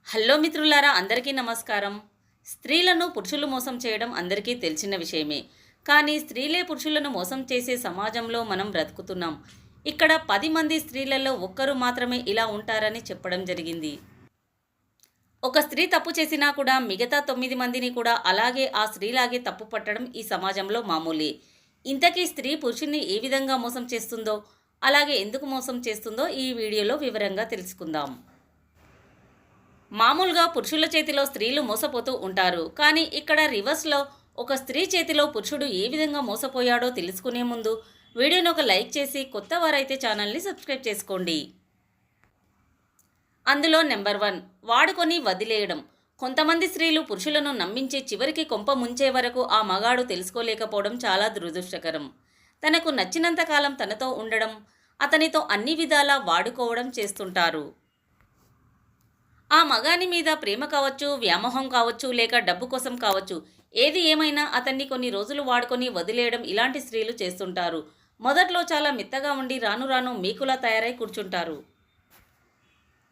Hello మిత్రులారా, అందరికీ నమస్కారం. స్త్రీలను పురుషులు మోసం చేయడం అందరికీ తెలిసిన విషయమే. కానీ స్త్రీలే పురుషులను మోసం చేసే సమాజంలో మనం బ్రతుకుతున్నాం. ఇక్కడ 10 మంది స్త్రీలలో ఒక్కరు మాత్రమే ఇలా ఉంటారని చెప్పడం జరిగింది. ఒక స్త్రీ తప్పు చేసినా కూడా మిగతా 9 మందిని కూడా అలాగే ఆ స్త్రీలాగే తప్పు పట్టడం ఈ సమాజంలో మామూలే. ఇంతకీ స్త్రీ పురుషుణ్ణి ఏ విధంగా మోసం చేస్తుందో, అలాగే ఎందుకు మోసం చేస్తుందో ఈ వీడియోలో వివరంగా తెలుసుకుందాం. మామూలుగా పురుషుల చేతిలో స్త్రీలు మోసపోతూ ఉంటారు. కానీ ఇక్కడ రివర్స్లో ఒక స్త్రీ చేతిలో పురుషుడు ఏ విధంగా మోసపోయాడో తెలుసుకునే ముందు వీడియోని ఒక లైక్ చేసి కొత్త వారైతే ఛానల్ని సబ్స్క్రైబ్ చేసుకోండి. అందులో నెంబర్ 1, వాడుకొని వదిలేయడం. కొంతమంది స్త్రీలు పురుషులను నమ్మించి చివరికి కొంప ముంచే వరకు ఆ మగాడు తెలుసుకోలేకపోవడం చాలా దురదృష్టకరం. తనకు నచ్చినంత కాలం తనతో ఉండడం, అతనితో అన్ని విధాలా వాడుకోవడం చేస్తుంటారు. ఆ మగాని మీద ప్రేమ కావచ్చు, వ్యామోహం కావచ్చు, లేక డబ్బు కోసం కావచ్చు, ఏది ఏమైనా అతన్ని కొన్ని రోజులు వాడుకొని వదిలేయడం ఇలాంటి స్త్రీలు చేస్తుంటారు. మొదట్లో చాలా మెత్తగా ఉండి రాను రాను మీకులా తయారై కూర్చుంటారు.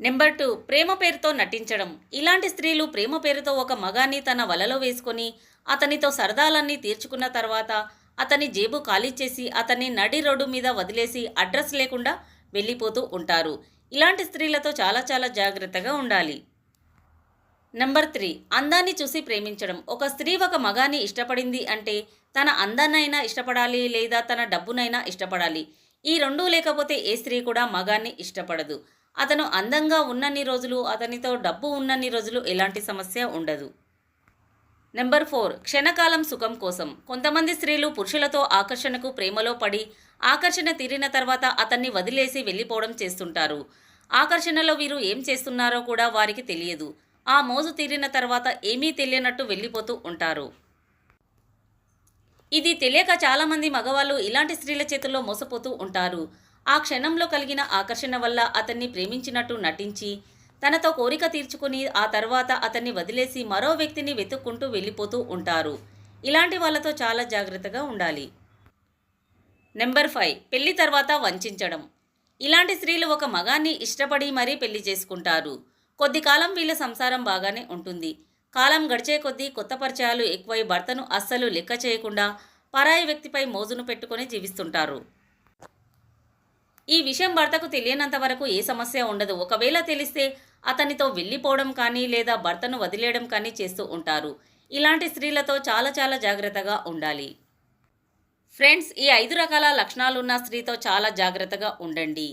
నెంబర్ 2, ప్రేమ పేరుతో నటించడం. ఇలాంటి స్త్రీలు ప్రేమ పేరుతో ఒక మగాన్ని తన వలలో వేసుకొని అతనితో సరదాలన్నీ తీర్చుకున్న తర్వాత అతని జేబు ఖాళీ చేసి అతన్ని నడి రోడ్డు మీద వదిలేసి అడ్రస్ లేకుండా వెళ్ళిపోతూ ఉంటారు. ఇలాంటి స్త్రీలతో చాలా జాగ్రత్తగా ఉండాలి. నెంబర్ 3, అందాన్ని చూసి ప్రేమించడం. ఒక స్త్రీ ఒక మగాన్ని ఇష్టపడింది అంటే తన అందాన్నైనా ఇష్టపడాలి, లేదా తన డబ్బునైనా ఇష్టపడాలి. ఈ రెండూ లేకపోతే ఏ స్త్రీ కూడా మగాన్ని ఇష్టపడదు. అతను అందంగా ఉన్నన్ని రోజులు, అతనితో డబ్బు ఉన్నన్ని రోజులు ఎలాంటి సమస్య ఉండదు. నెంబర్ 4, క్షణకాలం సుఖం కోసం. కొంతమంది స్త్రీలు పురుషులతో ఆకర్షణకు ప్రేమలో పడి ఆకర్షణ తీరిన తర్వాత అతన్ని వదిలేసి వెళ్ళిపోవడం చేస్తుంటారు. ఆకర్షణలో వీరు ఏం చేస్తున్నారో కూడా వారికి తెలియదు. ఆ మోజు తీరిన తర్వాత ఏమీ తెలియనట్టు వెళ్ళిపోతూ ఉంటారు. ఇది తెలియక చాలామంది మగవాళ్ళు ఇలాంటి స్త్రీల చేతుల్లో మోసపోతూ ఉంటారు. ఆ క్షణంలో కలిగిన ఆకర్షణ వల్ల అతన్ని ప్రేమించినట్టు నటించి తనతో కోరిక తీర్చుకుని ఆ తర్వాత అతన్ని వదిలేసి మరో వ్యక్తిని వెతుక్కుంటూ వెళ్ళిపోతూ ఉంటారు. ఇలాంటి వాళ్ళతో చాలా జాగ్రత్తగా ఉండాలి. నెంబర్ 5, పెళ్లి తర్వాత వంచడం. ఇలాంటి స్త్రీలు ఒక మగాన్ని ఇష్టపడి మరీ పెళ్లి చేసుకుంటారు. కొద్ది కాలం వీళ్ళ సంసారం బాగానే ఉంటుంది. కాలం గడిచే కొద్దీ కొత్త పరిచయాలు ఎక్కువై భర్తను అస్సలు లెక్క చేయకుండా పరాయి వ్యక్తిపై మోజును పెట్టుకొని జీవిస్తుంటారు. ఈ విషయం భర్తకు తెలియనంత వరకు ఏ సమస్య ఉండదు. ఒకవేళ తెలిస్తే అతనితో వెళ్ళిపోవడం కానీ లేదా భర్తను వదిలేయడం కానీ చేస్తూ ఉంటారు. ఇలాంటి స్త్రీలతో చాలా జాగ్రత్తగా ఉండాలి. ఫ్రెండ్స్, ఈ 5 రకాల లక్షణాలున్న స్త్రీతో చాలా జాగ్రత్తగా ఉండండి.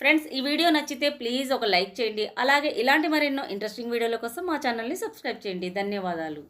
ఫ్రెండ్స్, ఈ వీడియో నచ్చితే ప్లీజ్ ఒక లైక్ చేయండి. అలాగే ఇలాంటి మరెన్నో ఇంట్రెస్టింగ్ వీడియోల కోసం మా ఛానల్ని సబ్స్క్రైబ్ చేయండి. ధన్యవాదాలు.